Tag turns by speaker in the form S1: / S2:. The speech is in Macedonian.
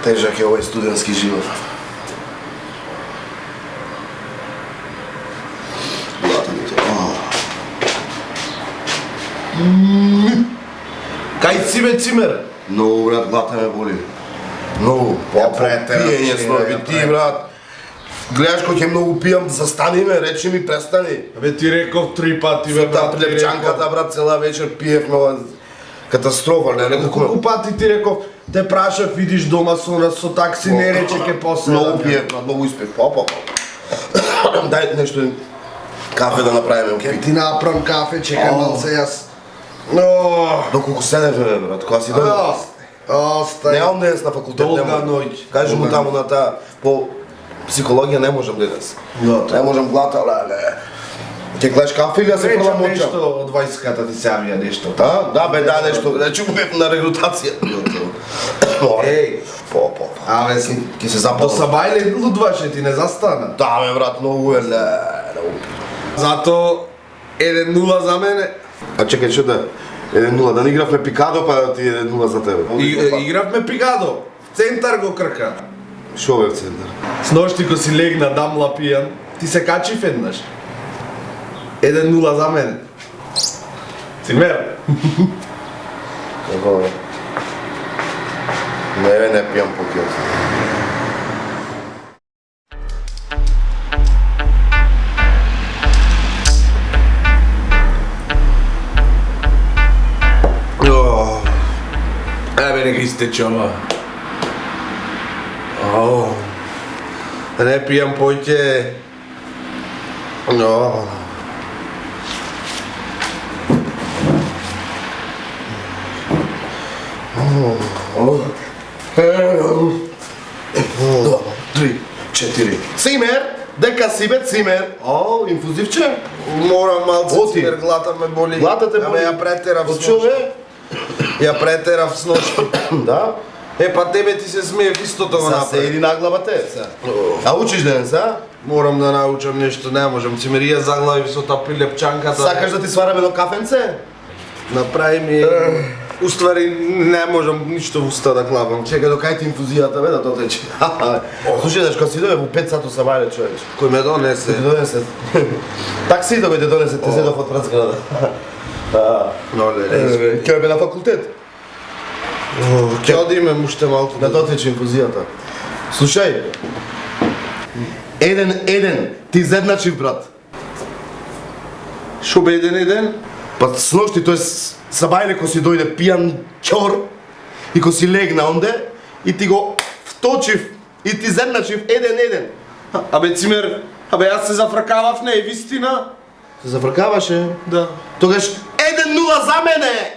S1: Тежак е овој студентски живот.
S2: Кај си бе, Цимер?
S1: Многу, брат, глата ме боли. Многу. Пиење снови, ти, брат. Гледаш кој ќе многу пијам, застани ме, речи ми, престани.
S2: Бе, ти реков 3 пати, бе, брат.
S1: Со лепчанката, брат, цела вечер пиевме, катастрофа, не?
S2: Колку пати ти реков, те прашав, видиш дома со такси, не рече ке после.
S1: Многу пиев, брат, многу испев. Па. Дај нешто кафе да направиме.
S2: Ке ти направам кафе, чекам малце јас. Но,
S1: доколку седевме, брат, кога си дојде?
S2: Остай.
S1: Немам денес на факултет,
S2: Долга ноќ.
S1: Кажи му таму на таа, по психологија не можам денес. Не можам глата, леле. Ќе гледаш кафе или да се фрлам моча?
S2: Нешто од вајската ти се јавија нешто.
S1: Да, бе, да, нешто. Речи му на регрутација.
S2: Еј, абе,
S1: ќе се запалам.
S2: до Сабајле лудваше ти не застана.
S1: Да, бе, брат, многу е,
S2: Зато 1-0 за мене.
S1: А чекај, што да? 1-0, да не игравме пикадо, па да ти 1-0 за тебе.
S2: Игравме пикадо. Центар го крка.
S1: Шо бе в центар?
S2: Сношти ко си легна дамла пијан, ти се качив еднаш. 1-0 за мене. Цимер.
S1: Како бе? Не пијам по кјос.
S2: Ебе, нека истече ова. Да не пијам поќе.
S1: Два, три, четири. Цимер! Дека си бе, Цимер! О, инфузивче?
S2: Морам малце,
S1: Оти.
S2: Цимер, глата ме боли.
S1: Глата те боли?
S2: Абе, ја претерав
S1: Од
S2: с
S1: шо
S2: ношти.
S1: бе?
S2: Ја претерав с ношти.
S1: Да?
S2: Па тебе ти се смеев истото го
S1: Са се
S2: направи.
S1: иди на главата, са. А учиш денес, а?
S2: Морам да научам нешто, не можам. Цимерија заглави со таа пилепчанката.
S1: Сакаш да ти сварам едно кафенце?
S2: Направи ми... Уствари, не можам ништо во уста да клавам.
S1: Чекај, докај ти инфузијата, бе, да то тече. Слушај, даш, кога си дојде во 5 сато Сабајле, човече.
S2: Кој ме донесе?
S1: Ти донесе. Такси да те донесе, те седов од працката.
S2: Но не,
S1: Ке бе на факултет.
S2: ќе одиме уште малку.
S1: Да дотече инфузијата. Слушај. Еден, ти зедначив, брат.
S2: Шо бе еден?
S1: Па сношти, тој Сабајле ко си дојде пијан ќор и ко си легна онде и ти го вточив и ти зедначив еден.
S2: Абе Цимер, абе јас се зафркавав, не е вистина.
S1: Се зафркаваше?
S2: Да.
S1: Тогаш 1-0 за мене!